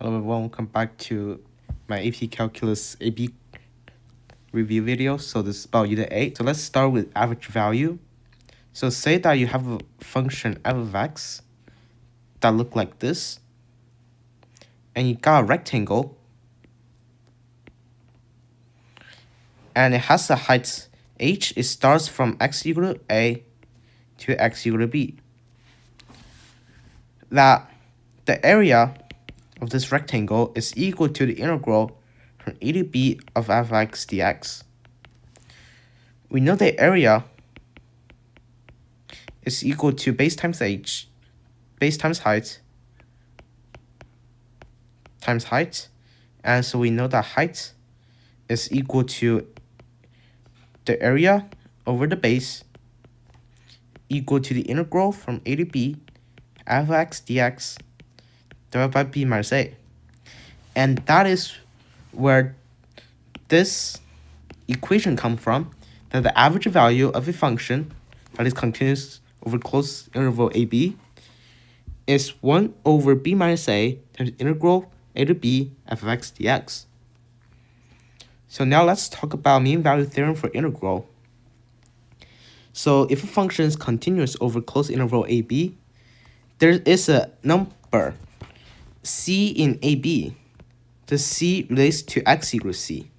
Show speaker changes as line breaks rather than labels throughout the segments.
Hello everyone, welcome back to my AP Calculus AB review video. So this is about Unit 8. So let's start with average value. So say that you have a function f of x that look like this, and you got a rectangle, and it has a height h. It starts from x equal to a to x equal to b. That the area of this rectangle is equal to the integral from a to b of f of x dx. We know the area is equal to base times h, base times height, and so we know that height is equal to the area over the base equal to the integral from a to b f of x dx divided by b minus a. And that is where this equation comes from, that the average value of a function that is continuous over closed interval ab is 1 over b minus a times integral a to b f of x dx. So now let's talk about mean value theorem for integral. So if a function is continuous over closed interval ab, there is a number c in ab. The c relates to x equals c,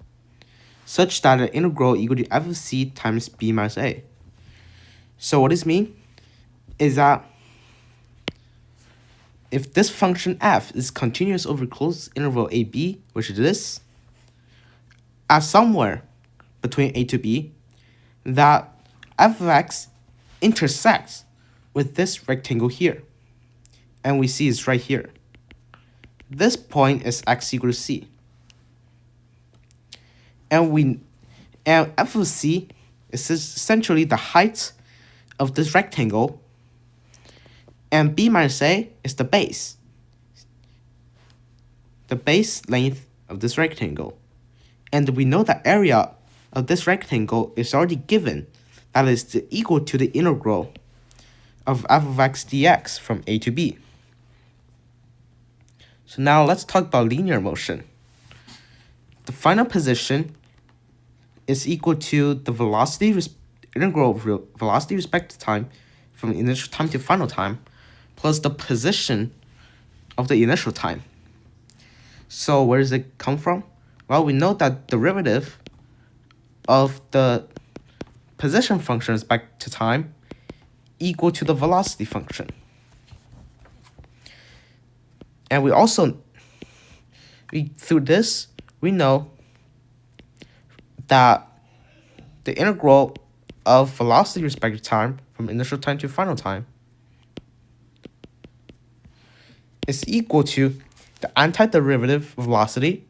such that the integral equal to f of c times b minus a. So what this means is that if this function f is continuous over closed interval ab, which is this, at somewhere between a to b, that f of x intersects with this rectangle here, and we see it's right here. This point is x equal to c, and f of c is essentially the height of this rectangle, and b minus a is the base length of this rectangle. And we know the area of this rectangle is already given, that is equal to the integral of f of x dx from a to b. So now let's talk about linear motion. The final position is equal to the integral of velocity respect to time from initial time to final time plus the position of the initial time. So where does it come from? Well, we know that derivative of the position function with respect to time equal to the velocity function. And through this, we know that the integral of velocity with respect to time from initial time to final time is equal to the antiderivative of velocity.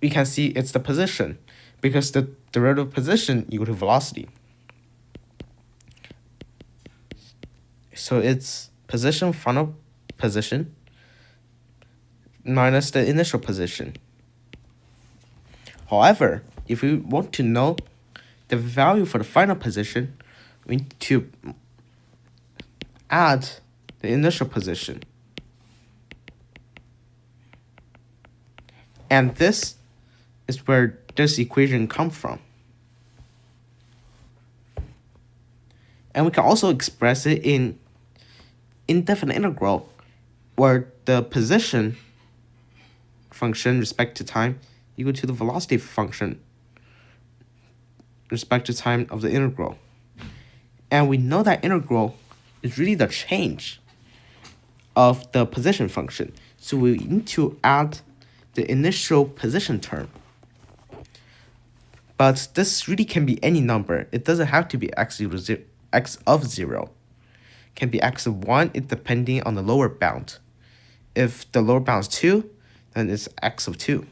We can see it's the position, because the derivative of position equal to velocity. So it's position, final position, minus the initial position. However, if we want to know the value for the final position, we need to add the initial position. And this is where this equation comes from. And we can also express it in indefinite integral, where the position function respect to time equal to the velocity function respect to time of the integral. And we know that integral is really the change of the position function. So we need to add the initial position term. But this really can be any number. It doesn't have to be x of 0. It can be x of 1, it depending on the lower bound. If the lower bound is 2, then it's x of 2.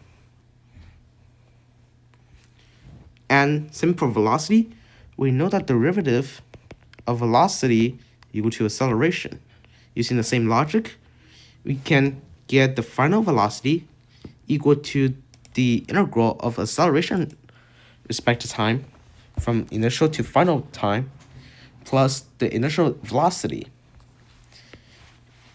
And same for velocity, we know that derivative of velocity equal to acceleration. Using the same logic, we can get the final velocity equal to the integral of acceleration respect to time from initial to final time plus the initial velocity.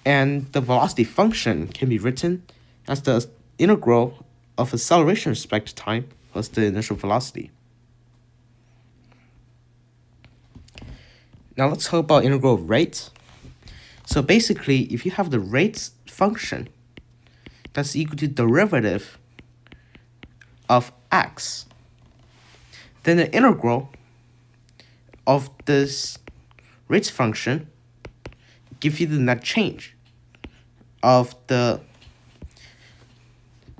And the velocity function can be written as the integral of acceleration with respect to time plus the initial velocity. Now let's talk about integral of rate. So basically, if you have the rate function that's equal to derivative of x, then the integral of this rate function gives you the net change of the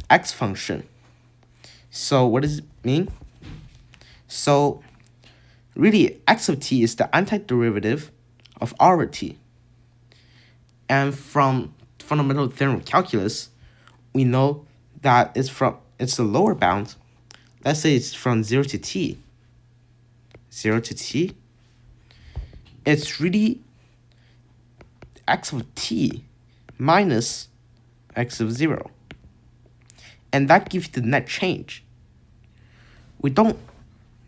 x function. So what does it mean? So really, x of t is the antiderivative of r over t. And from fundamental theorem of calculus, we know that it's the lower bound. Let's say it's from 0 to t. 0 to t. It's really x of t minus x of 0. And that gives you the net change. We don't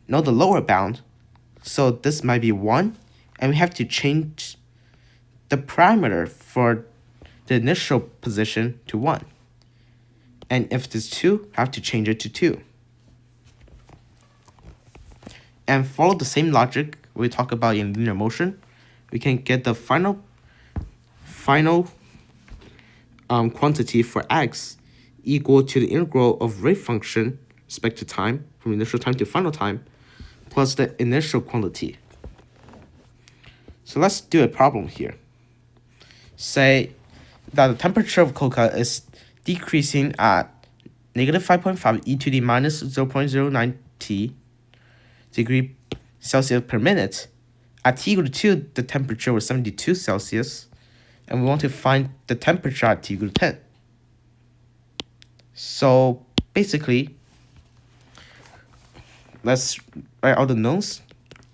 know the lower bound, so this might be 1, and we have to change the parameter for the initial position to 1. And if it is 2, have to change it to 2. And follow the same logic we talk about in linear motion. We can get the final quantity for x equal to the integral of rate function respect to time, from initial time to final time, plus the initial quantity. So let's do a problem here. Say that the temperature of cocoa is decreasing at negative 5.5 e to the minus 0.09 t degree Celsius per minute. At t equal to 2, the temperature was 72 Celsius, and we want to find the temperature at t equal to 10. So basically, let's write all the knowns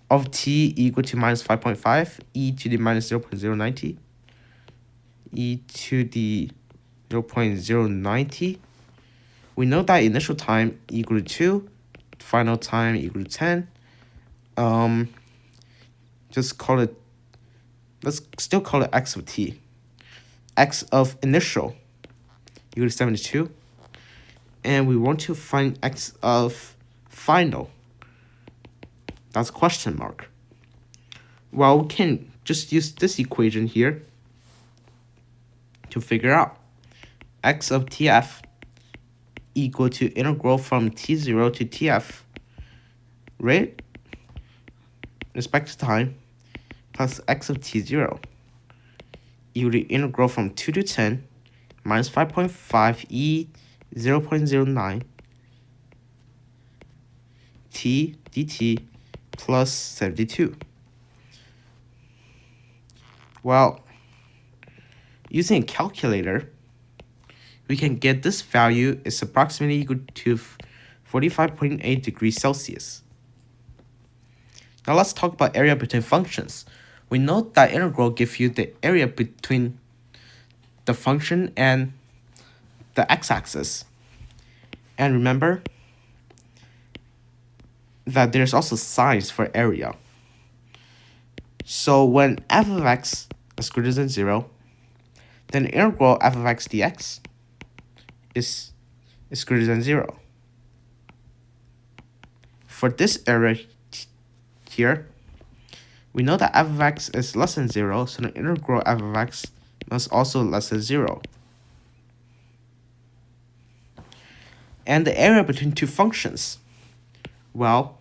of t equal to minus 5.5 e to the minus 0.09 t, e to the 0.090. We know that initial time equal to 2, final time equal to 10. Just call it, let's still call it x of t. X of initial equal to 72. And we want to find x of final. That's question mark. Well, we can just use this equation here to figure out x of tf equal to integral from t0 to tf rate respect to time plus x of t0 equal to integral from 2 to 10 minus 5.5 e 0.09 t dt plus 72. Well, using a calculator, we can get this value is approximately equal to 45.8 degrees Celsius. Now let's talk about area between functions. We know that integral gives you the area between the function and the x-axis. And remember that there's also signs for area. So when f of x is greater than 0, then the integral f of x dx is greater than 0. For this area here, we know that f of x is less than 0, so the integral f of x must also less than 0. And the area between two functions, well,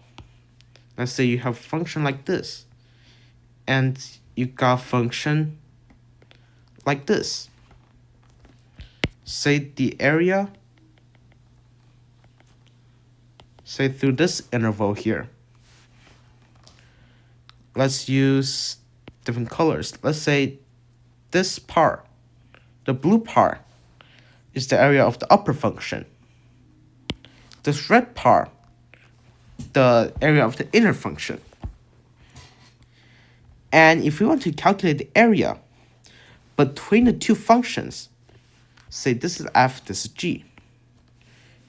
let's say you have a function like this, and you got a function like this. Say the area, say through this interval here. Let's use different colors. Let's say this part, the blue part, is the area of the upper function. This red part, the area of the inner function. And if we want to calculate the area between the two functions, say this is f, this is g,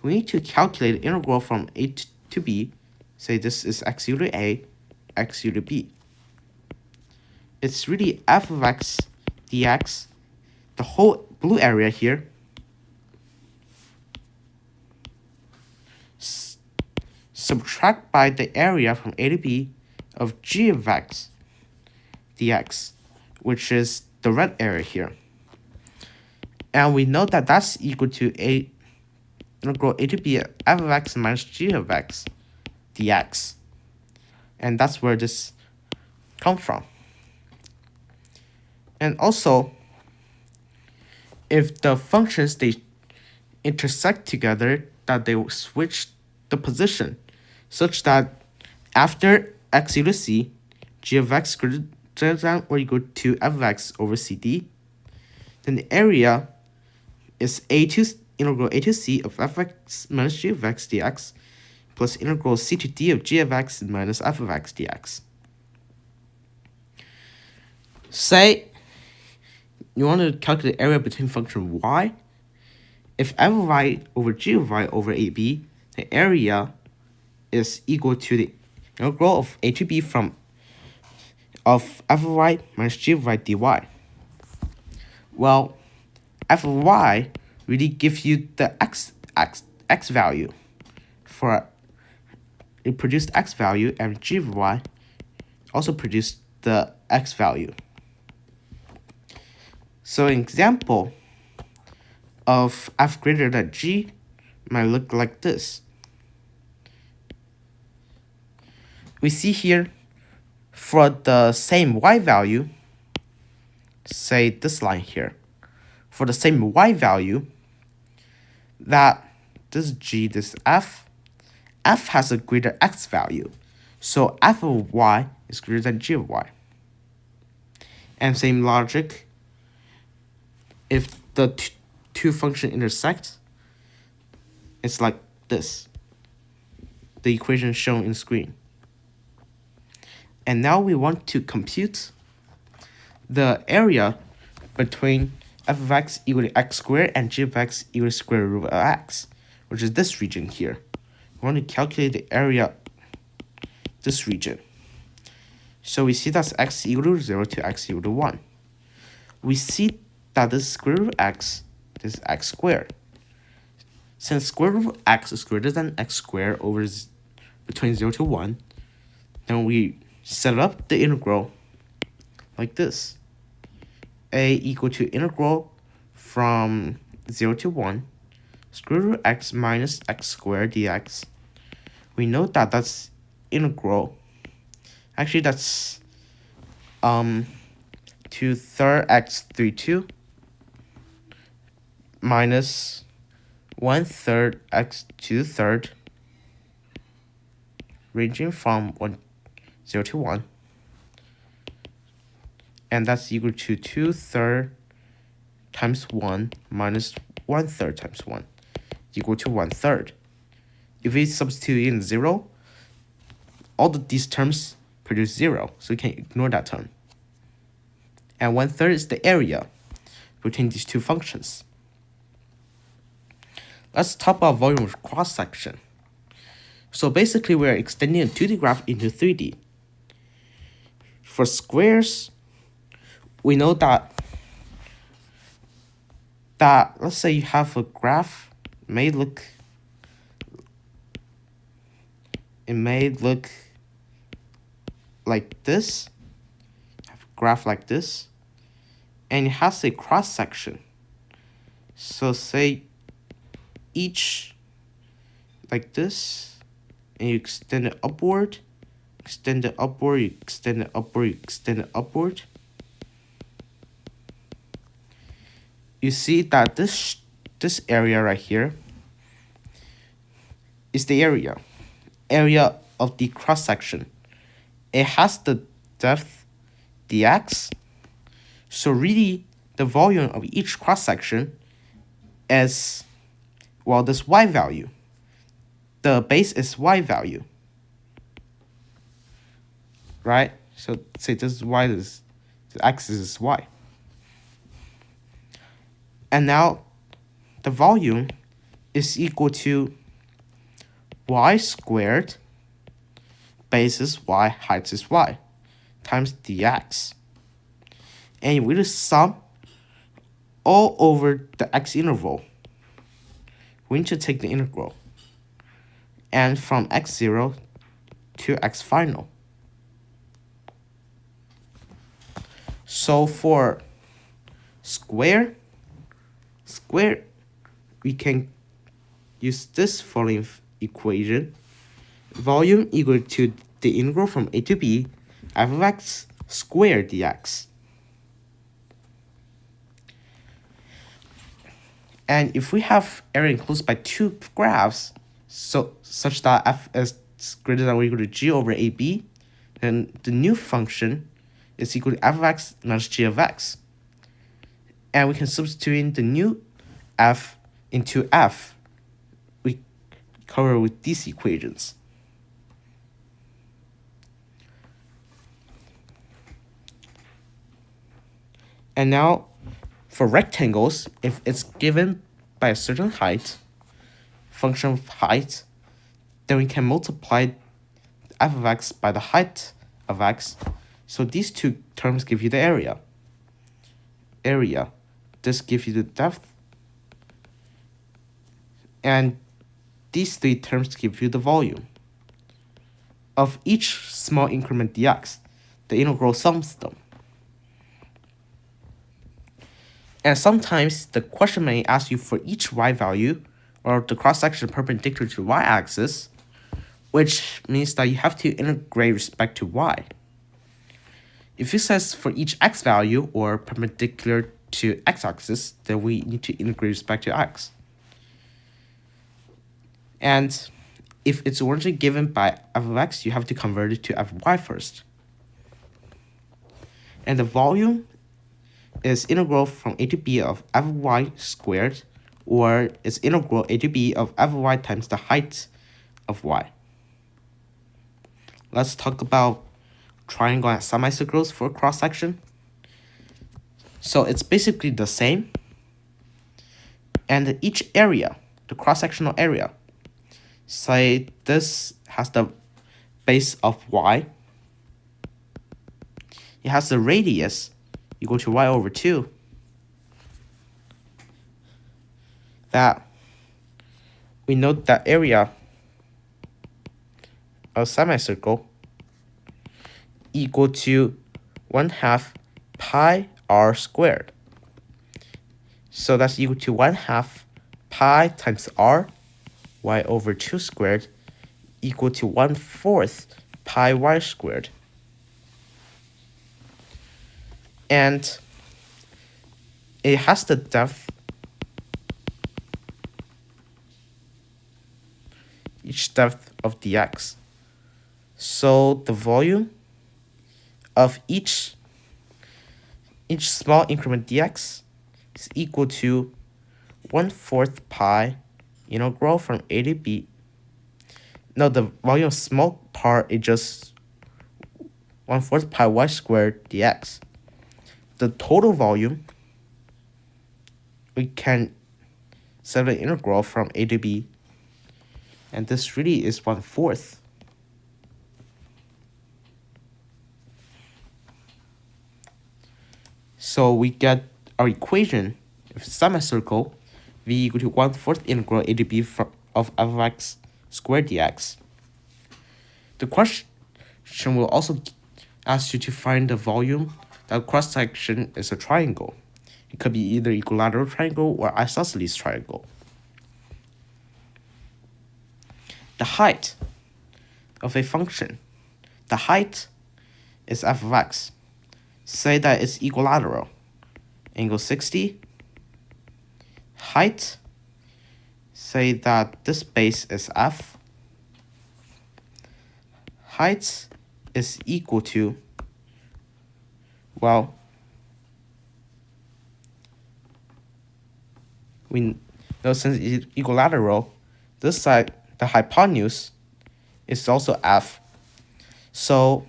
we need to calculate the integral from a to b. Say this is x equal to a, x equal to b. It's really f of x dx, the whole blue area here, subtract by the area from A to B of g of x dx, which is the red area here. And we know that that's equal to integral a to b f of x minus g of x dx. And that's where this comes from. And also, if the functions, they intersect together, that they will switch the position such that after x equals to c, g of x greater than or equal to f of x over cd, then the area is integral a to c of f of x minus g of x dx plus integral c to d of g of x minus f of x dx. Say you want to calculate the area between function y. If f of y over g of y over ab, the area is equal to the integral of a to b of f of y minus g of y dy. Well, f of y really gives you the x value. For it produced x value, and g of y also produced the x value. So an example of f greater than g might look like this. We see here for the same y value, say this line here, for the same y value, that this g, this f has a greater x value. So f of y is greater than g of y. And same logic, if the two functions intersect, it's like this, the equation shown in screen. And now we want to compute the area between f of x equal to x squared and g of x equal to square root of x, which is this region here. We want to calculate the area this region. So we see that's x equal to 0 to x equal to 1. We see that this square root of x is x squared. Since square root of x is greater than x squared over between 0 to 1, then we set up the integral like this. A equal to integral from 0 to 1, square root of x minus x squared dx. We know that that's integral. Actually, that's 2/3 x 32 minus 1/3 x 2/3, ranging from 0 to 1. And that's equal to 2/3 times 1 minus 1/3 times 1, equal to 1/3. If we substitute in 0, all these terms produce 0, so we can ignore that term. And 1/3 is the area between these two functions. Let's talk about volume of cross-section. So basically, we're extending a 2D graph into 3D. For squares, we know that let's say you have a graph, it may look like this. Have a graph like this, and it has a cross section. So say each like this, and you extend it upward, extend it upward, you extend it upward, you extend it upward. You see that this area right here is the area of the cross section. It has the depth dx. So really, the volume of each cross section is, well, this y value. The base is y value, right? So say this is y, the axis is y. And now the volume is equal to y squared, base is y, height is y, times dx. And we just sum all over the x interval. We need to take the integral. and from x0 to x final. So for square, we can use this following equation. Volume equal to the integral from a to b f of x squared dx. And if we have area enclosed by two graphs, such that f is greater than or equal to g over ab, then the new function is equal to f of x minus g of x. And we can substitute in the new f into f we cover with these equations. And now, for rectangles, if it's given by a certain height, function of height, then we can multiply f of x by the height of x. So these two terms give you the area. This gives you the depth. And these three terms give you the volume. Of each small increment dx, the integral sums them. And sometimes the question may ask you for each y value, or the cross-section perpendicular to the y-axis, which means that you have to integrate respect to y. If it says for each x value, or perpendicular to x-axis, then we need to integrate respect to x. And if it's originally given by f of x, you have to convert it to f of y first. And the volume is integral from a to b of f of y squared, or it's integral a to b of f of y times the height of y. Let's talk about triangle and semicircles for cross-section. So it's basically the same. And each area, the cross-sectional area, say this has the base of y. It has the radius equal to y over 2. That we note that area of semicircle equal to 1/2 pi r squared. So that's equal to 1/2 pi times r, y over 2 squared, equal to 1/4 pi y squared. And it has the depth, each depth of dx. So the volume of each small increment dx is equal to 1/4 pi integral from a to b. No, the volume of small part is just 1/4 pi y squared dx. The total volume, we can set the integral from a to b, and this really is 1/4. So we get our equation of semicircle v equal to 1/4 integral a to b of f of x squared dx. The question will also ask you to find the volume that cross-section is a triangle. It could be either equilateral triangle or isosceles triangle. The height of a function. The height is f of x. Say that it's equilateral. Angle 60. Height. Say that this base is f. Height is equal to, well, we know since it's equilateral, this side, the hypotenuse, is also f. So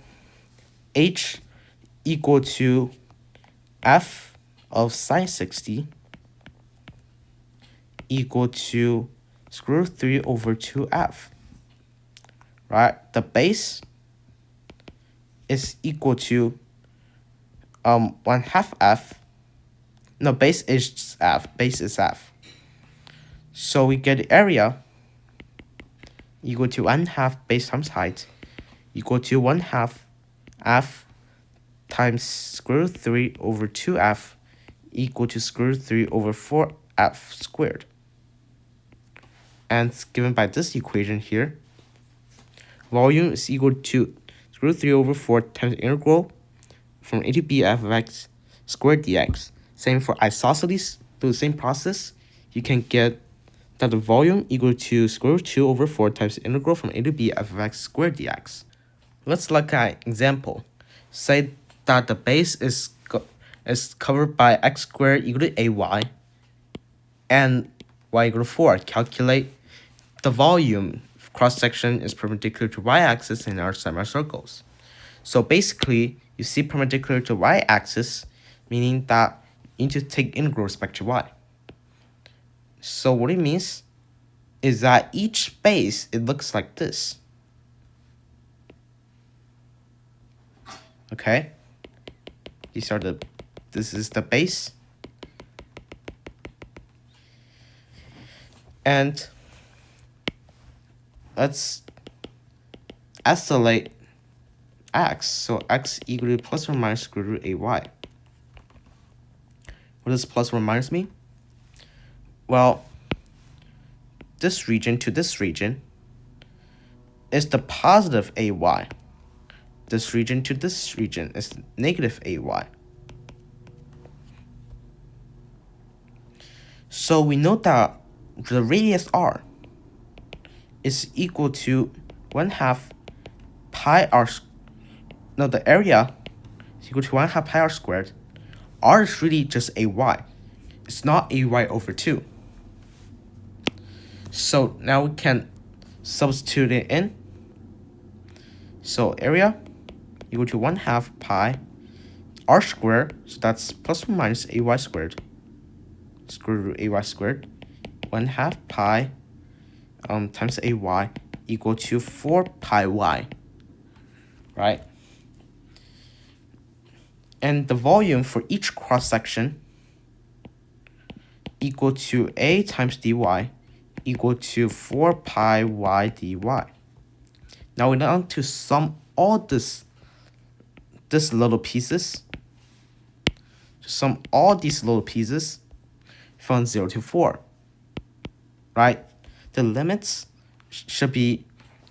h equal to f of sine 60 equal to √3 over 2f. Right? The base is equal to 1/2 f. No, base is f. Base is f. So we get the area equal to 1/2 base times height equal to 1/2 f times square root 3 over 2f equal to square root 3 over 4f squared. And given by this equation here, volume is equal to square root 3 over 4 times the integral from a to b f of x squared dx. Same for isosceles, do the same process. You can get that the volume equal to square root 2 over 4 times the integral from a to b f of x squared dx. Let's look at an example. Say that the base is covered by x squared equal to ay and y equal to 4. Calculate the volume cross-section is perpendicular to y-axis in our semicircles. So basically, you see perpendicular to y-axis, meaning that you need to take integral with respect to y. So what it means is that each base, it looks like this. Okay? This is the base. And let's isolate x. So x equal to plus or minus square root ay. What does plus or minus mean? Well, this region to this region is the positive ay. This region to this region is negative ay. So we know that the radius r is equal to 1/2 pi r. No, the area is equal to 1/2 pi r squared. R is really just ay. It's not ay over 2. So now we can substitute it in. So area equal to 1/2 pi r squared. So that's plus or minus ay squared. Square root ay squared. 1/2 pi times ay equal to 4 pi y. Right? And the volume for each cross-section equal to a times dy equal to 4 pi y dy. Now we want to sum all this little pieces. Sum all these little pieces from 0 to 4. Right? The limits should be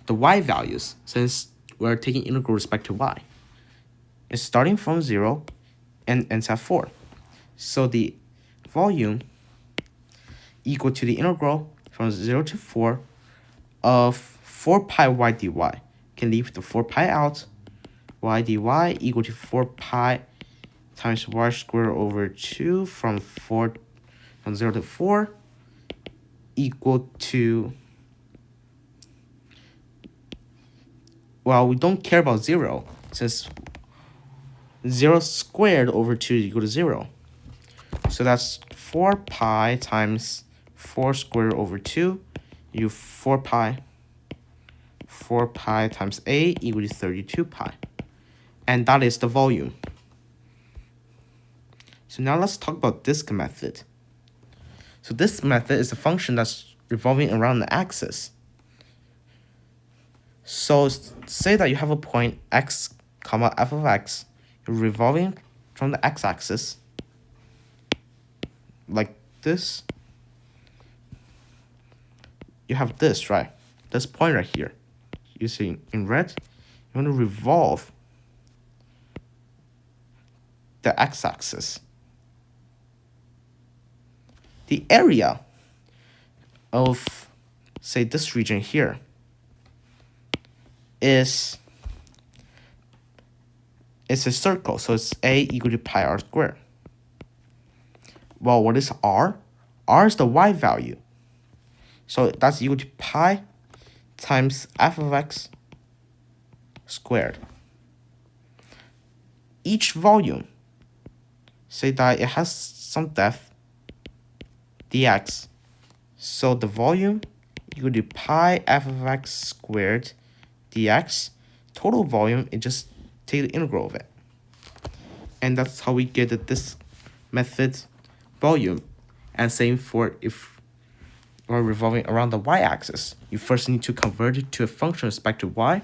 the y values since we're taking integral with respect to y. It's starting from 0 and ends at 4. So the volume equal to the integral from 0 to 4 of 4 pi y dy. Can leave the 4 pi out. Y dy equal to 4 pi times y squared over 2 from 0 to 4 equal to, well, we don't care about 0 since 0 squared over 2 is equal to 0. So that's 4 pi times 4 squared over 2. You 4 pi times a equal to 32 pi. And that is the volume. So now let's talk about this method. So this method is a function that's revolving around the axis. So say that you have a point x comma f of x revolving from the x-axis like this. You have this, right? This point right here. You see in red, you want to revolve the x-axis. The area of, say, this region here is a circle, so it's a equal to pi r squared. Well, what is r? R is the y value. So that's equal to pi times f of x squared. Each volume, say that it has some depth, dx. So the volume equal to pi f of x squared dx. Total volume, it just take the integral of it. And that's how we get this method volume. And same for if or revolving around the y-axis, you first need to convert it to a function with respect to y,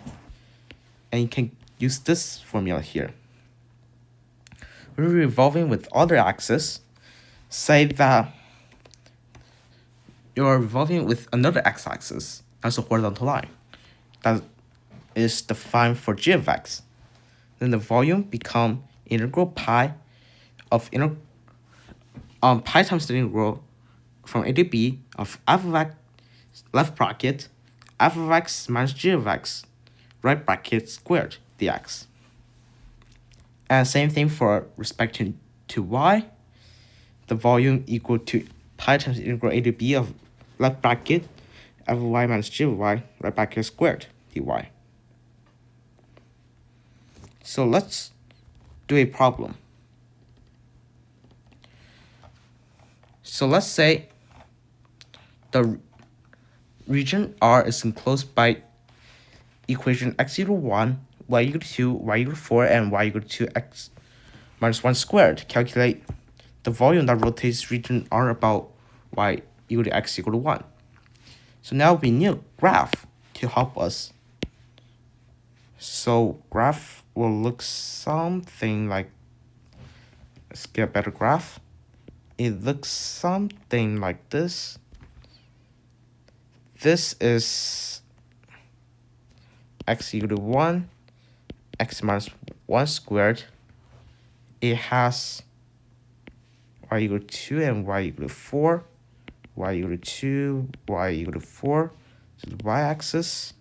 and you can use this formula here. We're revolving with other axis. Say that you're revolving with another x-axis as a horizontal line that is defined for g of x. Then the volume become integral pi of pi times the integral from a to b of f of x left bracket f of x minus g of x right bracket squared dx. And same thing for respect to y. The volume equal to pi times the integral a to b of left bracket f of y minus g of y right bracket squared dy. So let's do a problem. So let's say the region R is enclosed by equation x equal to 1, y equal to 2, y equal to 4, and y equal to 2x minus 1 squared. Calculate the volume that rotates region R about y equal to x equal to 1. So now we need a graph to help us. So graph will look something like, let's get a better graph. It looks something like this. This is x equal to 1, x minus 1 squared. It has y equal to 2 and y equal to 4, y equal to 2, y equal to 4. So the y-axis,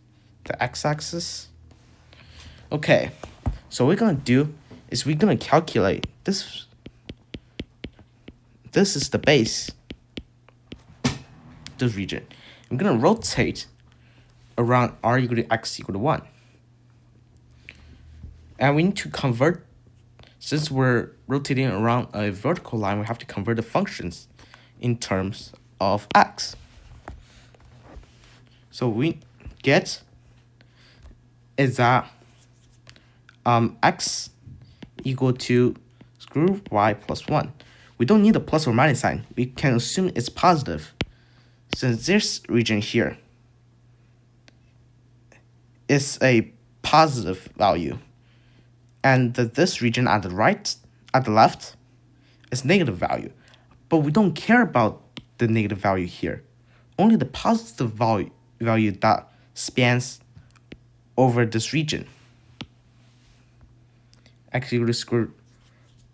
the x-axis. Okay, so what we're going to do is we're going to calculate this. This is the base, this region. I'm going to rotate around r equal to x equal to 1. And we need to convert, since we're rotating around a vertical line, we have to convert the functions in terms of x. So we get is that x equal to square root of y plus 1. We don't need a plus or minus sign. We can assume it's positive, since this region here is a positive value, and this region at the left is negative value. But we don't care about the negative value here, only the positive value that spans over this region. X equal to square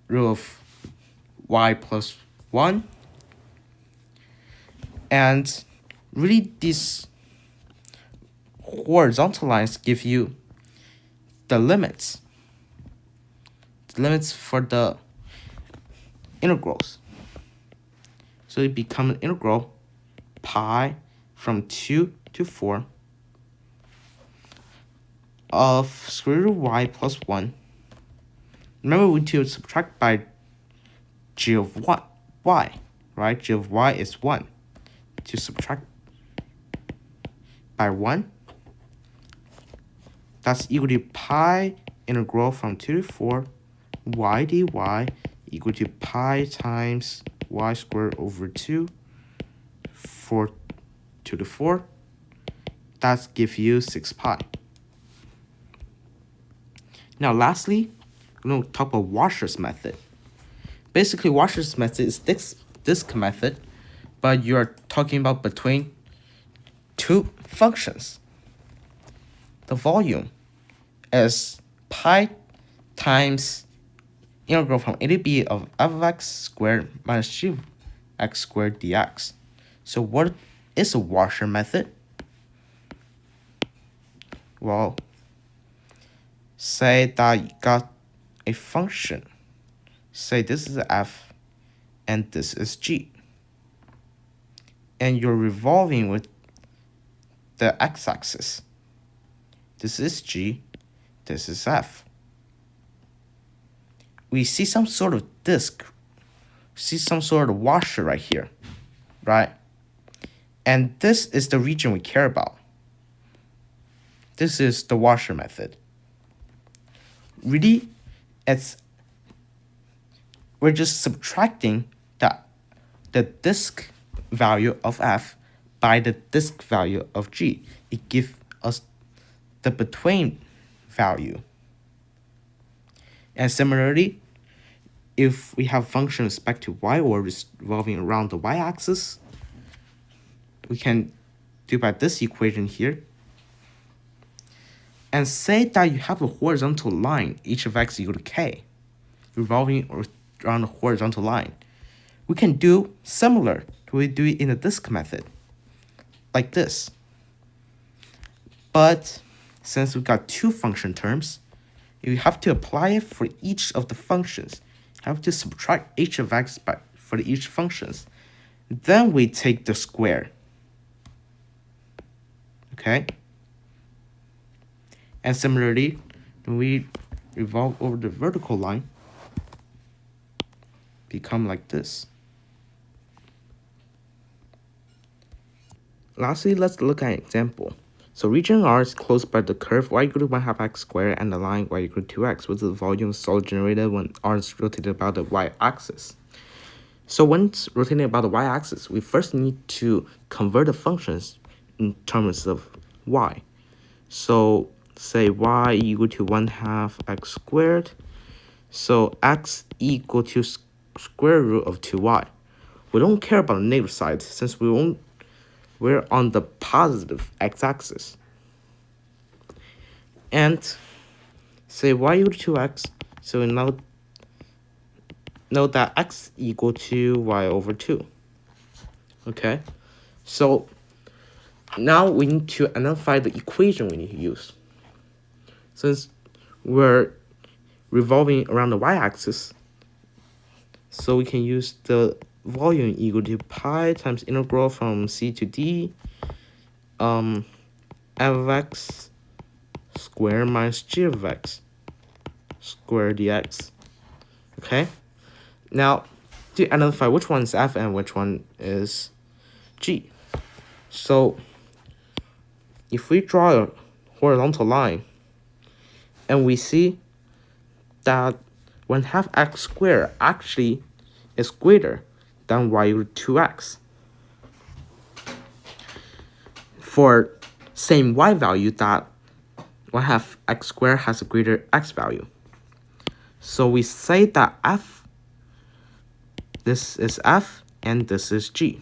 root of y plus 1. And really, these horizontal lines give you the limits for the integrals. So it becomes an integral pi from 2 to 4 of square root of y plus 1. Remember, we need to subtract by g of y, right? G of y is 1. To subtract by 1, that's equal to pi integral from 2 to 4 y dy equal to pi times y squared over 2 4 to the 4. That gives you 6 pi. Now lastly, we're going to talk about Washer's method. Basically, Washer's method is this method, but you're talking about between two functions. The volume is pi times integral from a to b of f of x squared minus g of x squared dx. So what is a Washer method? Well, say that you got a function. Say this is f and this is g. And you're revolving with the x-axis. This is g, this is f. We see some sort of disk, see some sort of washer right here, right? And this is the region we care about. This is the Washer method. Really, we're just subtracting the disk value of f by the disk value of G. It gives us the between value. And similarly, if we have function with respect to y or revolving around the y-axis, we can do by this equation here. And say that you have a horizontal line, h of x equal to k, revolving around the horizontal line. We can do similar to what we do in the disk method, like this. But since we've got two function terms, you have to apply it for each of the functions. You have to subtract h of x for each functions. Then we take the square. Okay? And similarly, when we revolve over the vertical line, become like this. Lastly, let's look at an example. So region R is closed by the curve y equal to 1/2 x squared and the line y equal to 2x, with the volume of solid generated when R is rotated about the y-axis. So when it's rotating about the y-axis, we first need to convert the functions in terms of y. So say y equal to 1/2 x squared. So x equal to square root of 2y. We don't care about the negative side since we're on the positive x-axis. And say y equal to 2x, so we know that x equal to y over 2. Okay, so now we need to identify the equation we need to use. Since we're revolving around the y-axis, so we can use the volume equal to pi times integral from c to d f of x squared minus g of x squared dx. Okay, now to identify which one is f and which one is g. So if we draw a horizontal line and we see that 1/2 x squared actually is greater than y equal to 2x for same y value, that 1/2 x squared has a greater x value. So we say that f, this is f and this is g.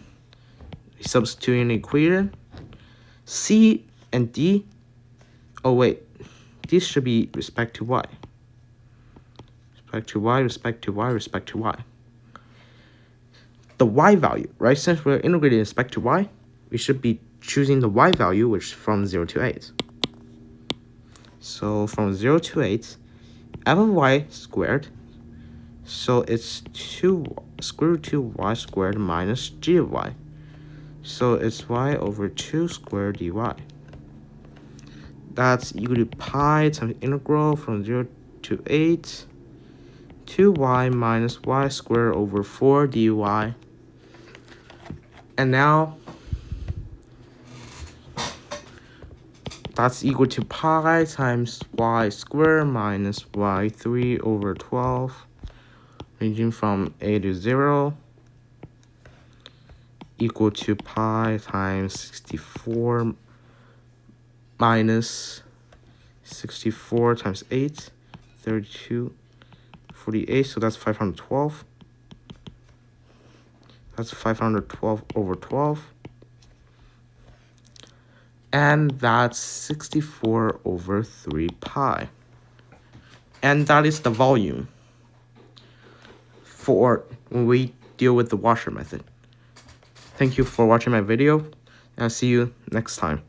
We substitute in the equation. C and d, oh wait, these should be respect to y. Respect to y, respect to y, respect to y. The y value, right? Since we're integrating respect to y, we should be choosing the y value, which is from 0 to 8. So from 0 to 8, f of y squared, so it's 2 square root 2y squared minus g of y. So it's y over 2 squared dy. That's equal to pi times integral from 0 to 8, 2y minus y squared over 4 dy. And now that's equal to pi times y squared minus y3 over 12, ranging from a to 0, equal to pi times 64 minus 64 times 8, 32, 48, so that's 512. That's 512 over 12. And that's 64 over 3 pi. And that is the volume for when we deal with the washer method. Thank you for watching my video, and I'll see you next time.